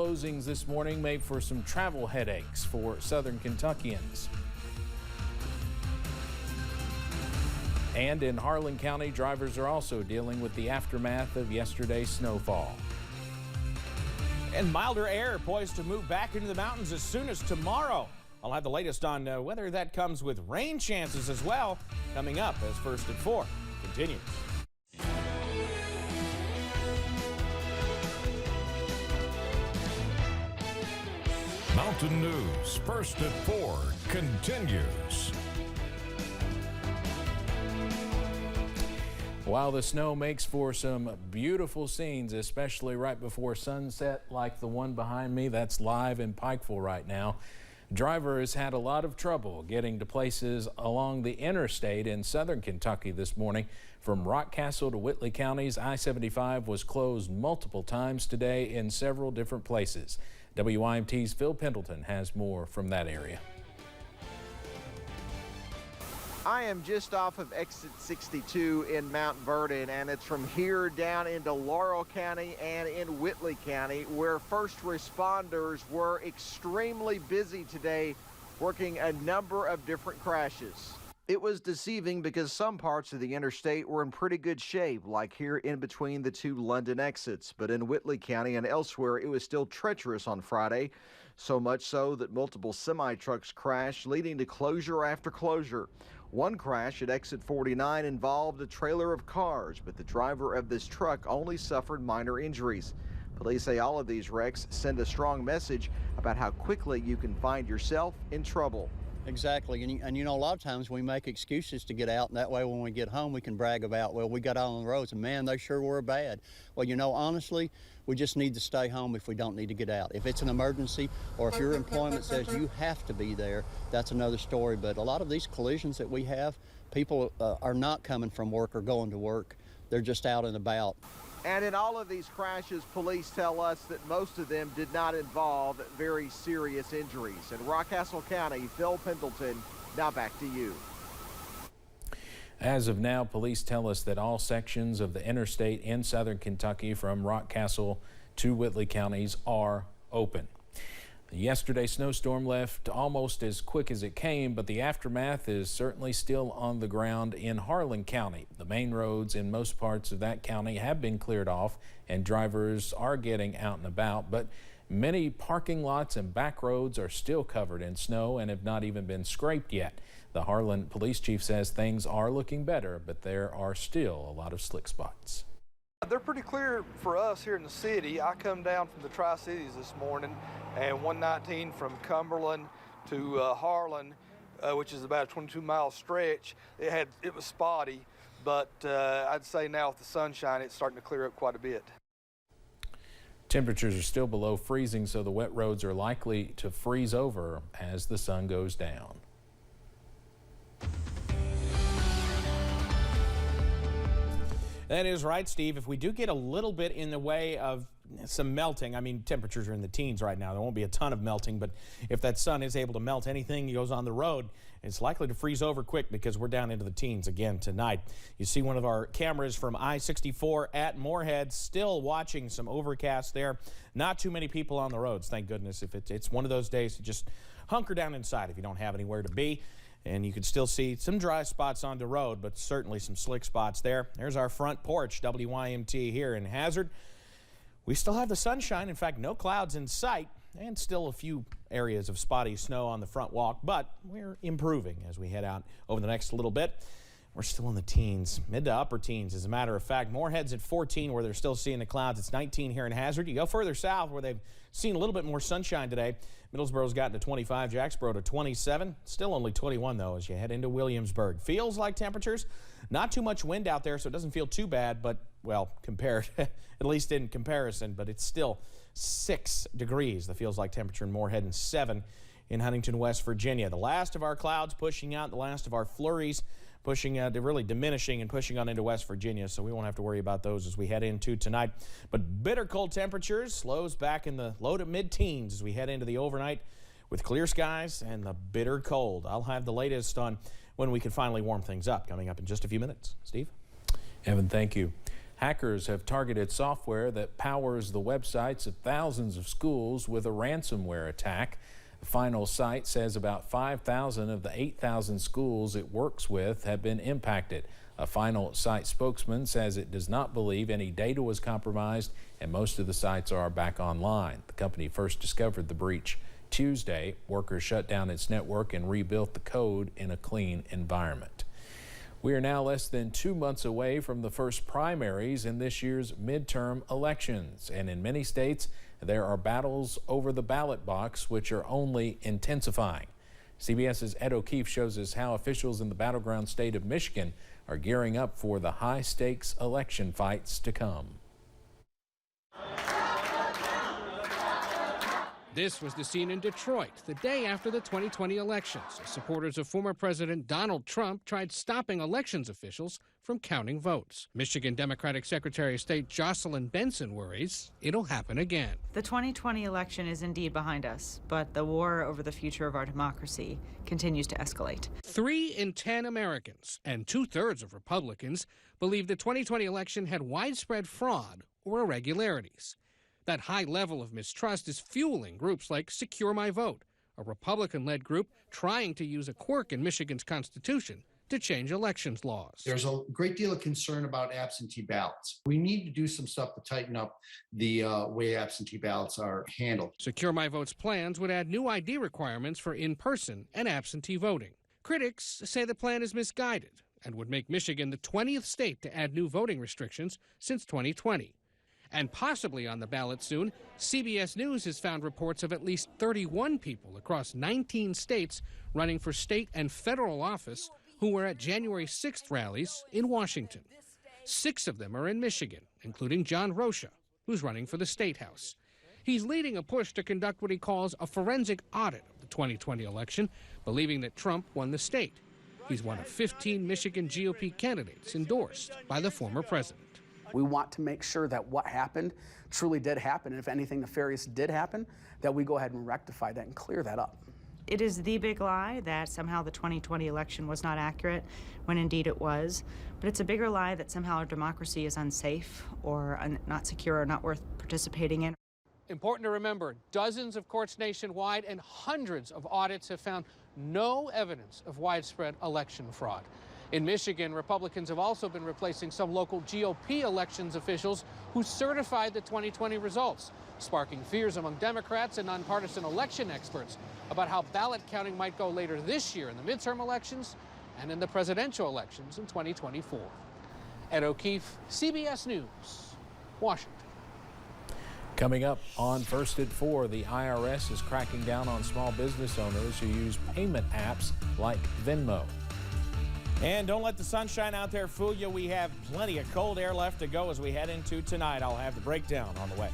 closings this morning made for some travel headaches for southern Kentuckians. And in Harlan County, drivers are also dealing with the aftermath of yesterday's snowfall. And milder air poised to move back into the mountains as soon as tomorrow. I'll have the latest on whether that comes with rain chances as well, coming up as First at 4 continues. Mountain News First at 4 continues. While the snow makes for some beautiful scenes, especially right before sunset like the one behind me that's live in Pikeville right now, drivers had a lot of trouble getting to places along the interstate in southern Kentucky this morning. From Rockcastle to Whitley counties, I-75 was closed multiple times today in several different places. WYMT's Phil Pendleton has more from that area. I am just off of exit 62 in Mount Vernon, and it's from here down into Laurel County and in Whitley County, where first responders were extremely busy today working a number of different crashes. It was deceiving because some parts of the interstate were in pretty good shape, like here in between the two London exits. But in Whitley County and elsewhere, it was still treacherous on Friday, so much so that multiple semi-trucks crashed, leading to closure after closure. One crash at exit 49 involved a trailer of cars, but the driver of this truck only suffered minor injuries. Police say all of these wrecks send a strong message about how quickly you can find yourself in trouble. Exactly, and you know, a lot of times we make excuses to get out, and that way when we get home we can brag about, well, we got out on the roads and man, they sure were bad. Well, you know, honestly, we just need to stay home if we don't need to get out. If it's an emergency or if your employment says you have to be there, that's another story. But a lot of these collisions that we have, people are not coming from work or going to work. They're just out and about. And in all of these crashes, police tell us that most of them did not involve very serious injuries. In Rockcastle County, Phil Pendleton, now back to you. As of now, police tell us that all sections of the interstate in southern Kentucky from Rockcastle to Whitley counties are open. Yesterday's snowstorm left almost as quick as it came, but the aftermath is certainly still on the ground in Harlan County. The main roads in most parts of that county have been cleared off and drivers are getting out and about, but many parking lots and back roads are still covered in snow and have not even been scraped yet. The Harlan police chief says things are looking better, but there are still a lot of slick spots. They're pretty clear for us here in the city. I come down from the Tri-Cities this morning, and 119 from Cumberland to Harlan, which is about a 22-mile stretch, it was spotty, but I'd say now with the sunshine, it's starting to clear up quite a bit. Temperatures are still below freezing, so the wet roads are likely to freeze over as the sun goes down. That is right, Steve. If we do get a little bit in the way of some melting, I mean, temperatures are in the teens right now. There won't be a ton of melting, but if that sun is able to melt anything that goes on the road, it's likely to freeze over quick because we're down into the teens again tonight. You see one of our cameras from I-64 at Moorhead, still watching some overcast there. Not too many people on the roads, thank goodness. If it's one of those days to just hunker down inside if you don't have anywhere to be. And you can still see some dry spots on the road, but certainly some slick spots there. There's our front porch, WYMT here in Hazard. We still have the sunshine. In fact, no clouds in sight, and still a few areas of spotty snow on the front walk, but we're improving as we head out over the next little bit. We're still in the teens, mid to upper teens, as a matter of fact. Moorhead's at 14, where they're still seeing the clouds. It's 19 here in Hazard. You go further south, where they've seen a little bit more sunshine today. Middlesboro's gotten to 25, Jacksboro to 27. Still only 21, though, as you head into Williamsburg. Feels like temperatures. Not too much wind out there, so it doesn't feel too bad, but, well, compared, at least in comparison, but it's still 6 degrees. The feels like temperature in Moorhead, and 7 in Huntington, West Virginia. The last of our clouds pushing out, the last of our flurries pushing, they're really diminishing and pushing on into West Virginia, so we won't have to worry about those as we head into tonight. But bitter cold temperatures, lows back in the low to mid-teens as we head into the overnight with clear skies and the bitter cold. I'll have the latest on when we can finally warm things up coming up in just a few minutes. Steve? Evan, thank you. Hackers have targeted software that powers the websites of thousands of schools with a ransomware attack. The Final Site says about 5,000 of the 8,000 schools it works with have been impacted. A Final Site spokesman says it does not believe any data was compromised and most of the sites are back online. The company first discovered the breach Tuesday. Workers shut down its network and rebuilt the code in a clean environment. We are now less than 2 months away from the first primaries in this year's midterm elections, and in many states there are battles over the ballot box which are only intensifying. CBS's Ed O'Keefe shows us how officials in the battleground state of Michigan are gearing up for the high-stakes election fights to come. This was the scene in Detroit the day after the 2020 elections. Supporters of former President Donald Trump tried stopping elections officials from counting votes. Michigan Democratic Secretary of State Jocelyn Benson worries it'll happen again. The 2020 election is indeed behind us, but the war over the future of our democracy continues to escalate. 3 in 10 Americans and 2/3 of Republicans believe the 2020 election had widespread fraud or irregularities. That high level of mistrust is fueling groups like Secure My Vote, a Republican-led group trying to use a quirk in Michigan's Constitution to change elections laws. There's a great deal of concern about absentee ballots. We need to do some stuff to tighten up the way absentee ballots are handled. Secure My Vote's plans would add new ID requirements for in-person and absentee voting. Critics say the plan is misguided and would make Michigan the 20th state to add new voting restrictions since 2020. And possibly on the ballot soon, CBS News has found reports of at least 31 people across 19 states running for state and federal office who were at January 6th rallies in Washington. 6 of them are in Michigan, including John Rocha, who's running for the State House. He's leading a push to conduct what he calls a forensic audit of the 2020 election, believing that Trump won the state. He's one of 15 Michigan GOP candidates endorsed by the former president. We want to make sure that what happened truly did happen, and if anything nefarious did happen, that we go ahead and rectify that and clear that up. It is the big lie that somehow the 2020 election was not accurate, when indeed it was. But it's a bigger lie that somehow our democracy is unsafe or not secure or not worth participating in. Important to remember, dozens of courts nationwide and hundreds of audits have found no evidence of widespread election fraud. In Michigan, Republicans have also been replacing some local GOP elections officials who certified the 2020 results, sparking fears among Democrats and nonpartisan election experts about how ballot counting might go later this year in the midterm elections and in the presidential elections in 2024. Ed O'Keefe, CBS News, Washington. Coming up on First at 4, the IRS is cracking down on small business owners who use payment apps like Venmo. And don't let the sunshine out there fool you. We have plenty of cold air left to go as we head into tonight. I'll have the breakdown on the way.